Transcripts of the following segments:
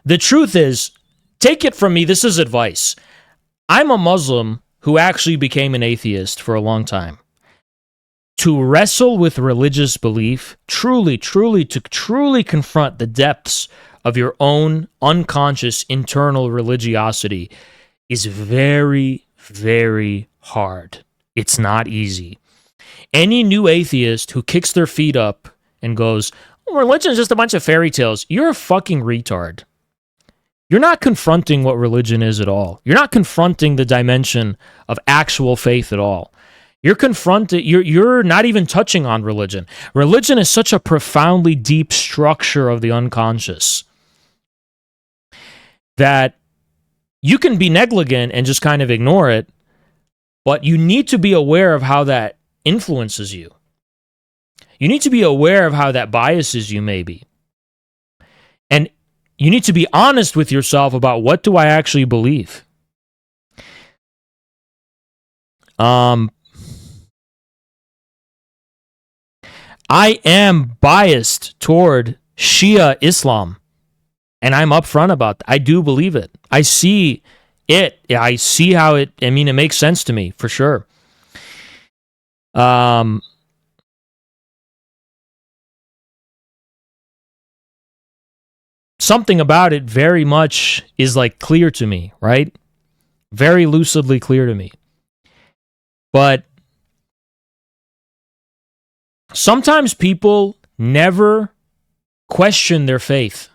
The truth is, take it from me, this is advice. I'm a Muslim who actually became an atheist for a long time. To wrestle with religious belief, truly confront the depths of your own unconscious internal religiosity is very, very hard. It's not easy. Any new atheist who kicks their feet up and goes, oh, religion is just a bunch of fairy tales, you're a fucking retard. You're not confronting what religion is at all. You're not confronting the dimension of actual faith at all. You're not even touching on religion. Religion is such a profoundly deep structure of the unconscious that you can be negligent and just kind of ignore it, but you need to be aware of how that influences you. You need to be aware of how that biases you, maybe. And you need to be honest with yourself about, what do I actually believe? I am biased toward Shia Islam, and I'm upfront about that. I do believe it. I see it. I see how it makes sense to me, for sure. Something about it very much is like clear to me, right? Very lucidly clear to me. But sometimes people never question their faith.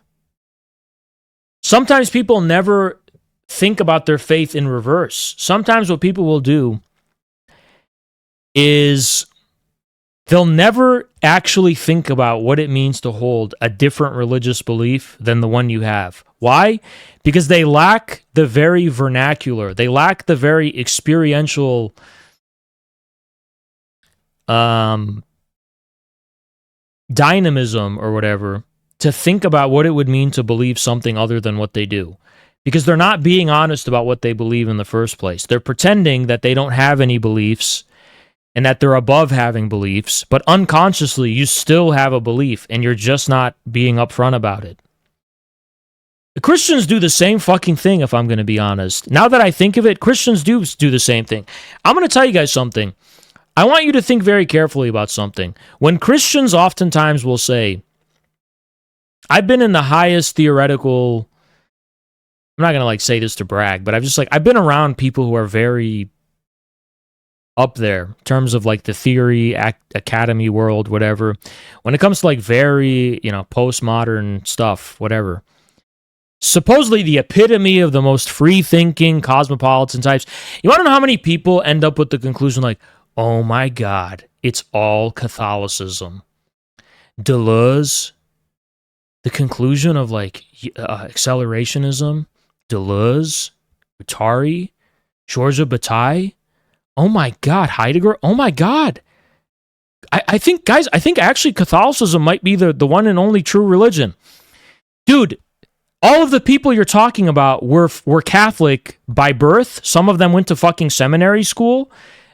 Sometimes people never think about their faith in reverse. Sometimes what people will do is they'll never actually think about what it means to hold a different religious belief than the one you have. Why? Because they lack the very vernacular. They lack the very experiential dynamism or whatever to think about what it would mean to believe something other than what they do. Because they're not being honest about what they believe in the first place. They're pretending that they don't have any beliefs and that they're above having beliefs, but unconsciously you still have a belief and you're just not being upfront about it. The Christians do the same fucking thing, if I'm going to be honest. Now that I think of it, Christians do the same thing. I'm going to tell you guys something. I want you to think very carefully about something. When Christians oftentimes will say, I've been in the highest theoretical, I'm not going to say this to brag, but I've been around people who are very up there in terms of the theory, academy world, whatever. When it comes to very, postmodern stuff, whatever. Supposedly the epitome of the most free-thinking cosmopolitan types. You want to know how many people end up with the conclusion oh my God, it's all Catholicism. Deleuze, the conclusion of accelerationism, Deleuze, Guattari, Georgia Bataille. Oh my God, Heidegger. Oh my God. I think actually Catholicism might be the one and only true religion. Dude, all of the people you're talking about were Catholic by birth. Some of them went to fucking seminary school.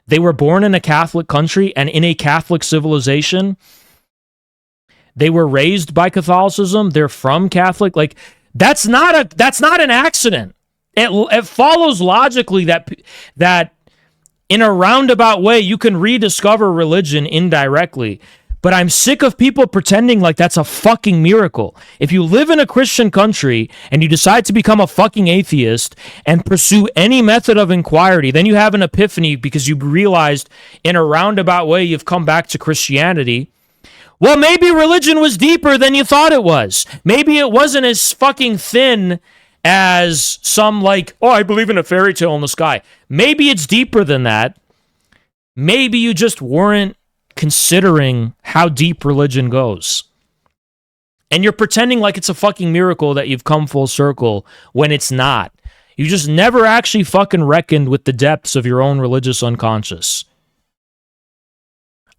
They were born in a Catholic country and in a Catholic civilization. They were raised by Catholicism. They're from Catholic. That's not an accident. It follows logically that in a roundabout way, you can rediscover religion indirectly. But I'm sick of people pretending like that's a fucking miracle. If you live in a Christian country and you decide to become a fucking atheist and pursue any method of inquiry, then you have an epiphany because you realized in a roundabout way you've come back to Christianity. Well, maybe religion was deeper than you thought it was. Maybe it wasn't as fucking thin as some I believe in a fairy tale in the sky. Maybe it's deeper than that. Maybe you just weren't considering how deep religion goes. And you're pretending like it's a fucking miracle that you've come full circle when it's not. You just never actually fucking reckoned with the depths of your own religious unconscious.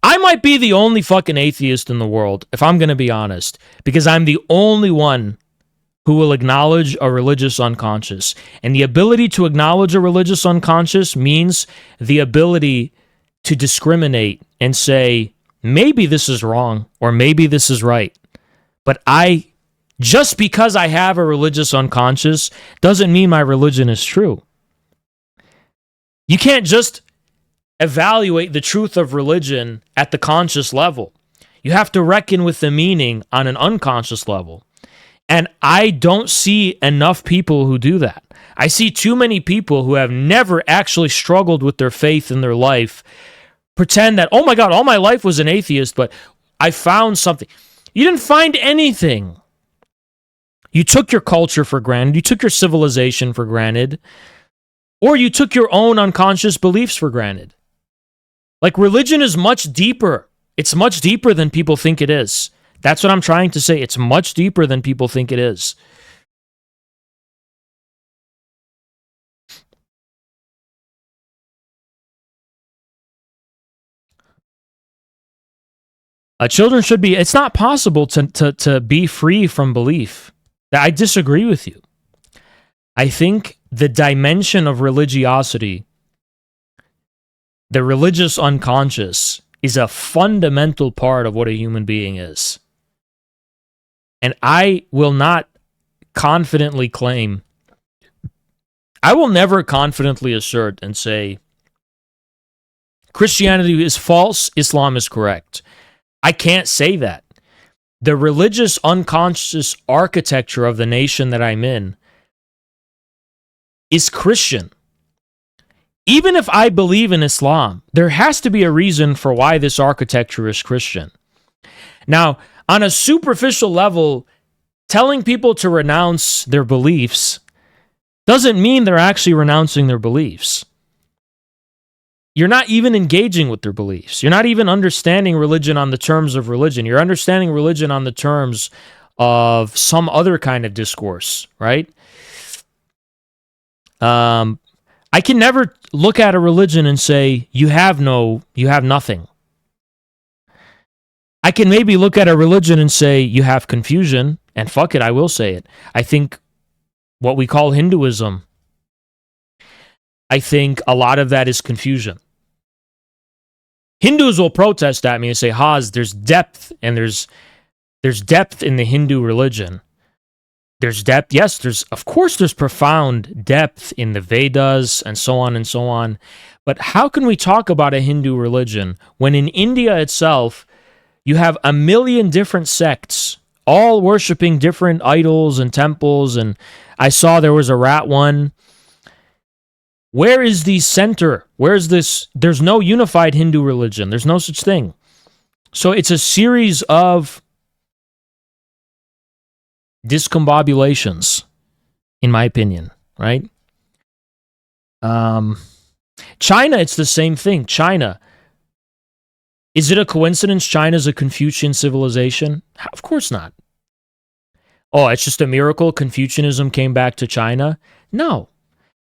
I might be the only fucking atheist in the world, if I'm going to be honest, because I'm the only one who will acknowledge a religious unconscious. And the ability to acknowledge a religious unconscious means the ability to discriminate and say, maybe this is wrong or maybe this is right. But I Just because I have a religious unconscious doesn't mean my religion is true. You can't just evaluate the truth of religion at the conscious level. You have to reckon with the meaning on an unconscious level. And I don't see enough people who do that. I see too many people who have never actually struggled with their faith in their life pretend that, oh my God, all my life was an atheist, but I found something. You didn't find anything. You took your culture for granted. You took your civilization for granted. Or you took your own unconscious beliefs for granted. Like, religion is much deeper. It's much deeper than people think it is. That's what I'm trying to say. It's much deeper than people think it is. Children should be, it's not possible to be free from belief. I disagree with you. I think the dimension of religiosity, the religious unconscious, is a fundamental part of what a human being is. And I will not confidently claim, I will never confidently assert and say, Christianity is false, Islam is correct. I can't say that. The religious unconscious architecture of the nation that I'm in is Christian. Even if I believe in Islam, there has to be a reason for why this architecture is Christian. Now, on a superficial level, telling people to renounce their beliefs doesn't mean they're actually renouncing their beliefs. You're not even engaging with their beliefs. You're not even understanding religion on the terms of religion. You're understanding religion on the terms of some other kind of discourse, right? I can never look at a religion and say, you have nothing. I can maybe look at a religion and say, you have confusion, and fuck it, I will say it. I think what we call Hinduism, I think a lot of that is confusion. Hindus will protest at me and say, Haz, there's depth, and there's depth in the Hindu religion. There's depth. Yes, of course there's profound depth in the Vedas and so on and so on. But how can we talk about a Hindu religion when in India itself, you have 1 million different sects, all worshiping different idols and temples, and I saw there was a rat one. Where is the center? Where's this? There's no unified Hindu religion. There's no such thing. So it's a series of discombobulations, in my opinion, right? China, it's the same thing. China. Is it a coincidence China's a Confucian civilization? Of course not. Oh, it's just a miracle Confucianism came back to China? No.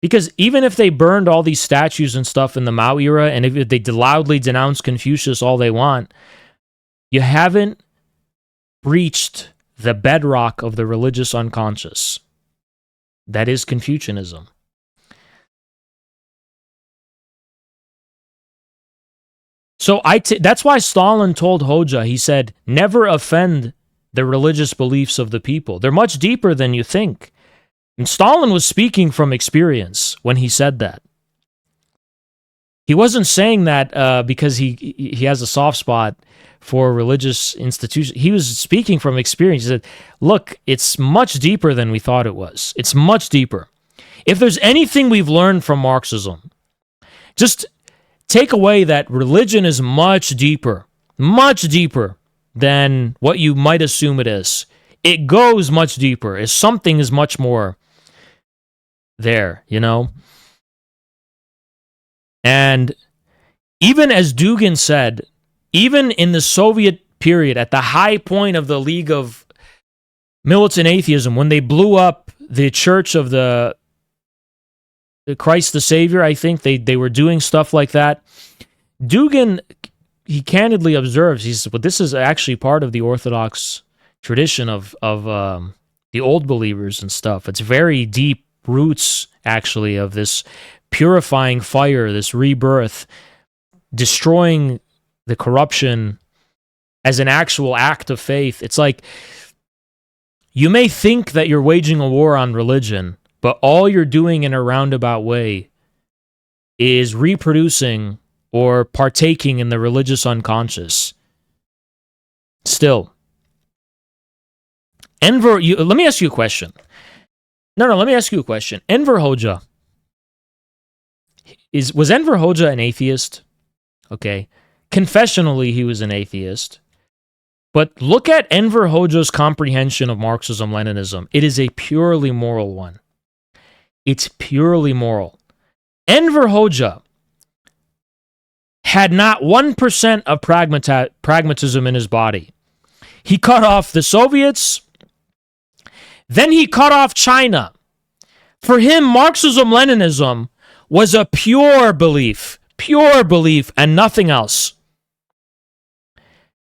Because even if they burned all these statues and stuff in the Mao era, and if they loudly denounce Confucius all they want, you haven't breached the bedrock of the religious unconscious. That is Confucianism. So that's why Stalin told Hoxha, he said, never offend the religious beliefs of the people. They're much deeper than you think. And Stalin was speaking from experience when he said that. He wasn't saying that because he has a soft spot for religious institutions. He was speaking from experience. He said, look, it's much deeper than we thought it was. It's much deeper. If there's anything we've learned from Marxism, just take away that religion is much deeper than what you might assume it is. It goes much deeper. Something is much more there, you know? And even as Dugin said, even in the Soviet period, at the high point of the League of Militant Atheism, when they blew up the Church of the Christ the Savior, I think they were doing stuff like that. Dugin, he candidly observes, he says, well, this is actually part of the Orthodox tradition of the old believers and stuff. It's very deep roots, actually, of this purifying fire, this rebirth, destroying the corruption as an actual act of faith. It's like You may think that you're waging a war on religion, but all you're doing in a roundabout way is reproducing or partaking in the religious unconscious. Still, Enver, let me ask you a question. Let me ask you a question. Enver Hoxha, was Enver Hoxha an atheist? Okay. Confessionally, he was an atheist. But look at Enver Hoxha's comprehension of Marxism-Leninism. It is a purely moral one. It's purely moral. Enver Hoxha had not 1% of pragmatism in his body. He cut off the Soviets, then he cut off China. For him, Marxism-Leninism was a pure belief, and nothing else.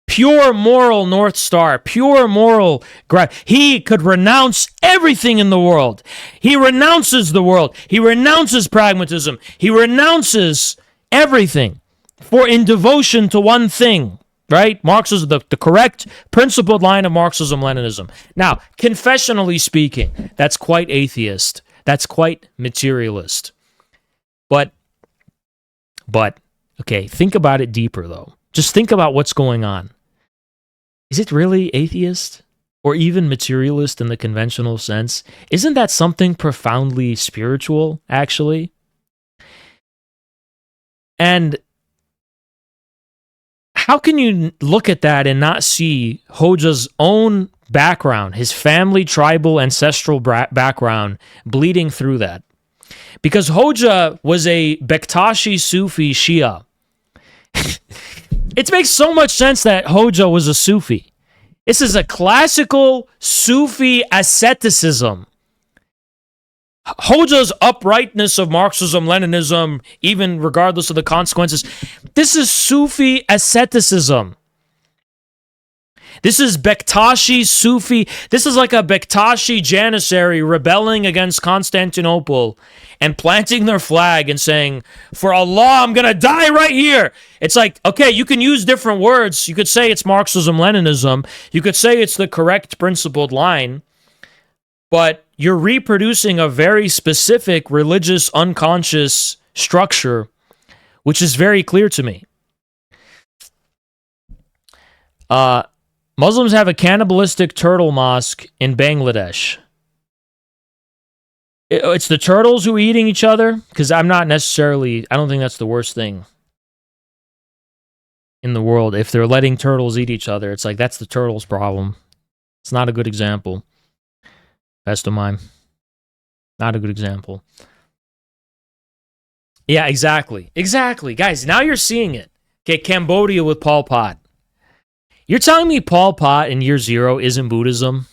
Pure moral North Star, pure moral. He could renounce everything in the world. He renounces the world. He renounces pragmatism. He renounces everything in devotion to one thing, right? Marxism, the correct principled line of Marxism-Leninism. Now, confessionally speaking, that's quite atheist. That's quite materialist. But, okay, think about it deeper, though. Just think about what's going on. Is it really atheist or even materialist in the conventional sense? Isn't that something profoundly spiritual, actually? And how can you look at that and not see Hoxha's own background, his family, tribal, ancestral background bleeding through that? Because Hoxha was a Bektashi Sufi Shia. It makes so much sense that Hoxha was a Sufi. This is a classical Sufi asceticism. Hoxha's uprightness of Marxism-Leninism, even regardless of the consequences, this is Sufi asceticism. This is Bektashi Sufi. This is like a Bektashi Janissary rebelling against Constantinople and planting their flag and saying, for Allah, I'm going to die right here. It's like, okay, you can use different words. You could say it's Marxism-Leninism. You could say it's the correct principled line. But you're reproducing a very specific religious unconscious structure, which is very clear to me. Muslims have a cannibalistic turtle mosque in Bangladesh. It's the turtles who are eating each other? Because I don't think that's the worst thing in the world. If they're letting turtles eat each other, it's like, that's the turtles' problem. It's not a good example. Best of mine. Not a good example. Yeah, exactly. Exactly. Guys, now you're seeing it. Okay, Cambodia with Pol Pot. You're telling me Pol Pot in year 0 isn't Buddhism?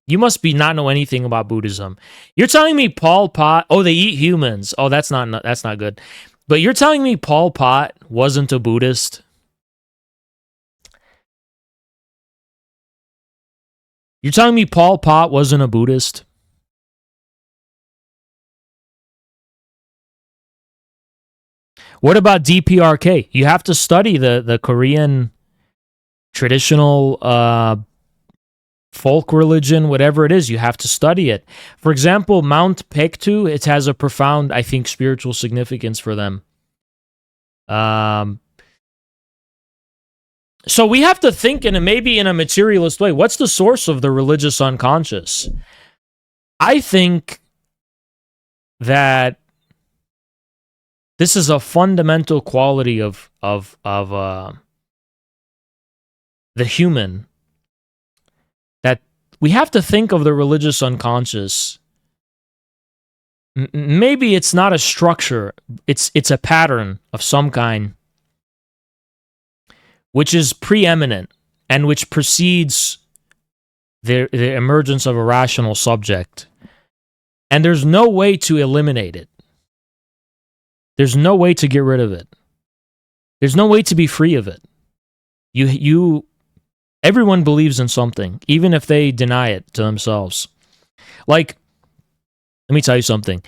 You must not know anything about Buddhism. You're telling me Pol Pot, they eat humans. Oh, that's not good. But you're telling me Pol Pot wasn't a Buddhist? You're telling me Pol Pot wasn't a Buddhist? What about DPRK? You have to study the Korean traditional folk religion, whatever it is. You have to study it. For example, Mount Paektu, it has a profound, I think, spiritual significance for them. So we have to think maybe in a materialist way. What's the source of the religious unconscious? I think that this is a fundamental quality of the human, that we have to think of the religious unconscious. Maybe it's not a structure, it's a pattern of some kind, which is preeminent and which precedes the emergence of a rational subject. And there's no way to eliminate it. There's no way to get rid of it. There's no way to be free of it. Everyone believes in something, even if they deny it to themselves. Like, let me tell you something.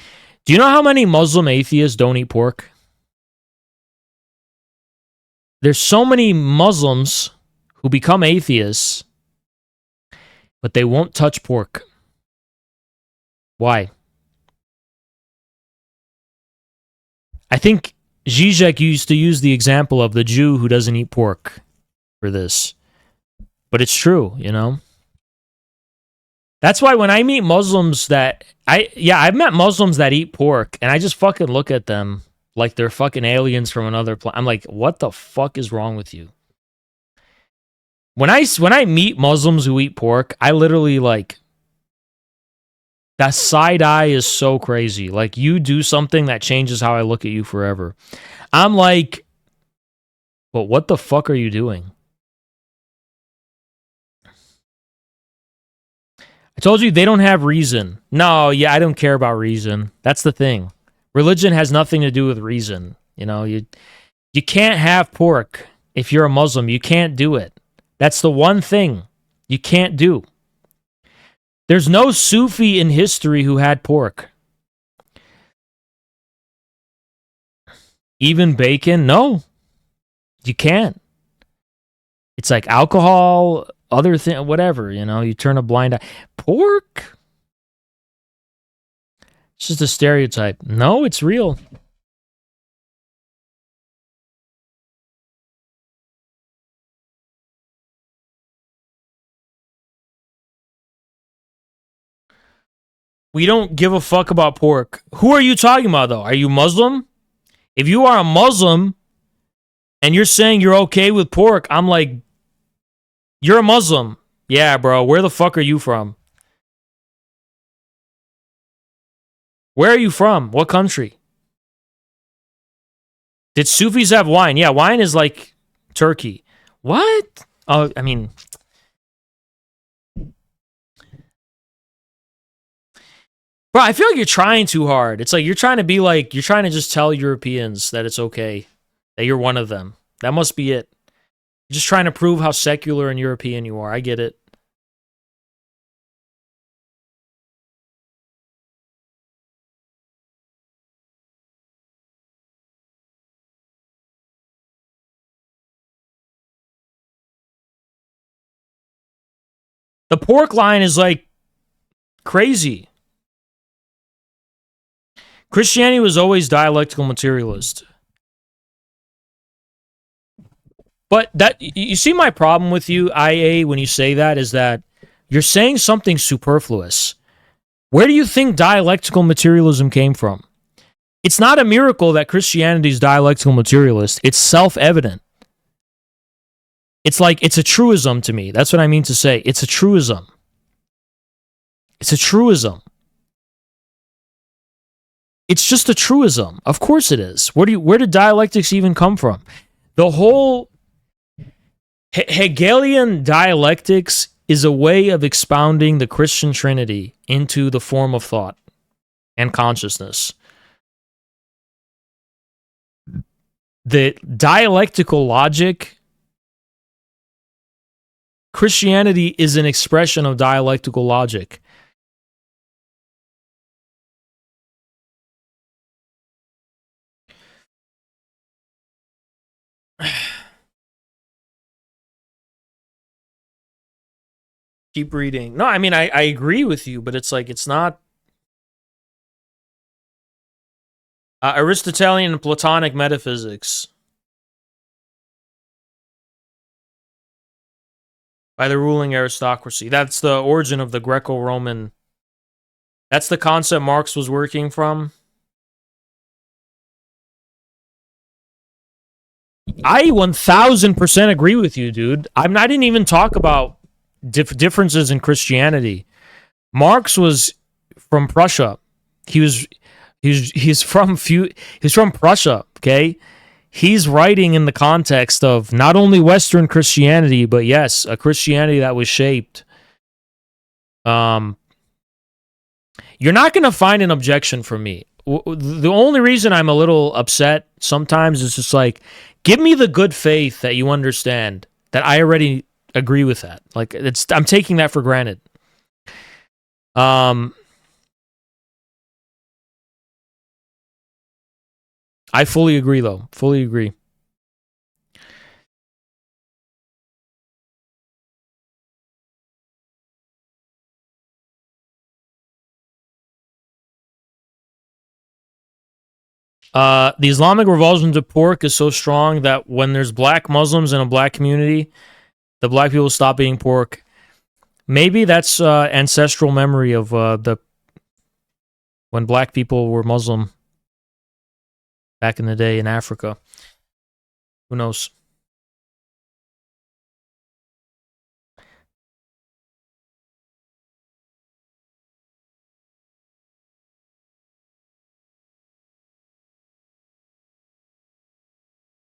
Do you know how many Muslim atheists don't eat pork? There's so many Muslims who become atheists, but they won't touch pork. Why? I think Zizek used to use the example of the Jew who doesn't eat pork for this. But it's true, you know? That's why when I meet Muslims I've met Muslims that eat pork, and I just fucking look at them like they're fucking aliens from another planet. I'm like, what the fuck is wrong with you? When I meet Muslims who eat pork, I literally like, that side eye is so crazy. Like, you do something that changes how I look at you forever. I'm like, but what the fuck are you doing? I told you they don't have reason. No, yeah, I don't care about reason. That's the thing. Religion has nothing to do with reason. You know, you can't have pork if you're a Muslim. You can't do it. That's the one thing you can't do. There's no Sufi in history who had pork. Even bacon? No. You can't. It's like alcohol, other thing, whatever, you know, you turn a blind eye. Pork? It's just a stereotype. No, it's real. We don't give a fuck about pork. Who are you talking about, though? Are you Muslim? If you are a Muslim and you're saying you're okay with pork, I'm like, you're a Muslim. Yeah, bro. Where the fuck are you from? Where are you from? What country? Did Sufis have wine? Yeah, wine is like Turkey. What? Oh, I mean, bro, I feel like you're trying too hard. It's like you're trying to be like, you're trying to just tell Europeans that it's okay, that you're one of them. That must be it. You're just trying to prove how secular and European you are. I get it. The pork line is like crazy. Christianity was always dialectical materialist. But that, you see, my problem with you, IA, when you say that is that you're saying something superfluous. Where do you think dialectical materialism came from? It's not a miracle that Christianity is dialectical materialist. It's self-evident. It's like, it's a truism to me. That's what I mean to say. It's a truism. It's a truism. It's just a truism. Of course it is. Where did dialectics even come from? The whole Hegelian dialectics is a way of expounding the Christian Trinity into the form of thought and consciousness. The dialectical logic, Christianity is an expression of dialectical logic. Keep reading. No, I mean, I agree with you, but it's like, it's not. Aristotelian and Platonic metaphysics by the ruling aristocracy. That's the origin of the Greco-Roman. That's the concept Marx was working from. I 1000% agree with you, dude. I didn't even talk about differences in Christianity. Marx was from Prussia. He's from Prussia, okay? He's writing in the context of not only Western Christianity, but yes, a Christianity that was shaped. You're not going to find an objection from me. The only reason I'm a little upset sometimes is just like, give me the good faith that you understand that I already agree with that. Like, I'm taking that for granted. I fully agree, though. Fully agree. The Islamic revulsion to pork is so strong that when there's black Muslims in a black community, the black people stop eating pork. Maybe that's ancestral memory of the when black people were Muslim back in the day in Africa. Who knows?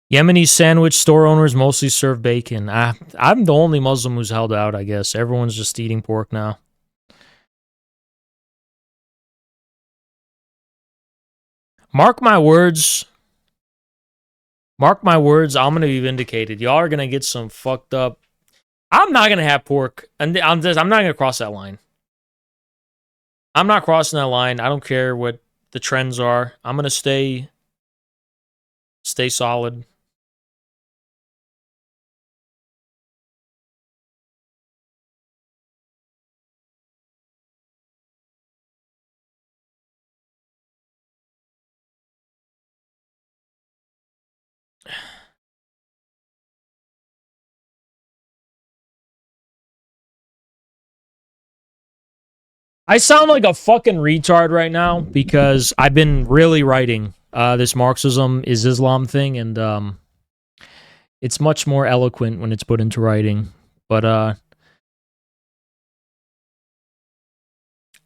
Yemeni sandwich store owners mostly serve bacon. I'm the only Muslim who's held out, I guess. Everyone's just eating pork now. Mark my words. Mark my words, I'm going to be vindicated. Y'all are going to get some fucked up. I'm not going to have pork. And I'm not going to cross that line. I'm not crossing that line. I don't care what the trends are. I'm going to stay solid. I sound like a fucking retard right now because I've been really writing this Marxism is Islam thing, and it's much more eloquent when it's put into writing. But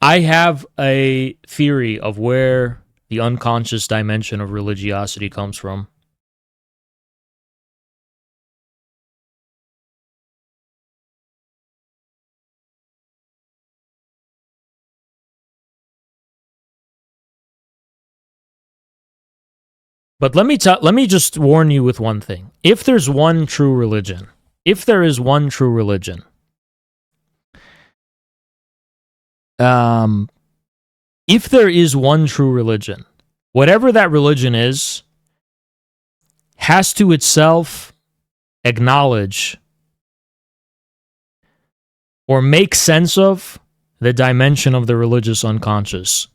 I have a theory of where the unconscious dimension of religiosity comes from. But let me just warn you with one thing. If there's one true religion, if there is one true religion, if there is one true religion, whatever that religion is, has to itself acknowledge or make sense of the dimension of the religious unconscious.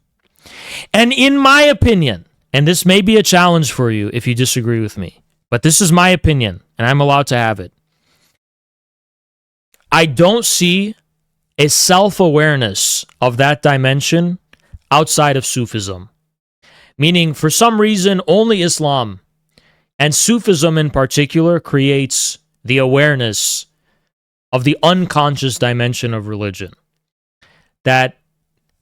And in my opinion, and this may be a challenge for you if you disagree with me, but this is my opinion, and I'm allowed to have it. I don't see a self-awareness of that dimension outside of Sufism. Meaning, for some reason, only Islam, and Sufism in particular, creates the awareness of the unconscious dimension of religion. That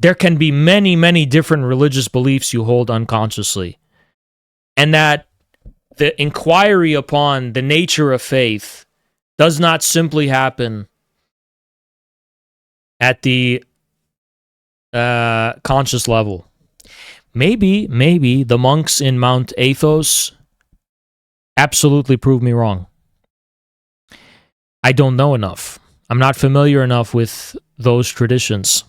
there can be many, many different religious beliefs you hold unconsciously. And that the inquiry upon the nature of faith does not simply happen at the conscious level. Maybe the monks in Mount Athos absolutely prove me wrong. I don't know enough. I'm not familiar enough with those traditions.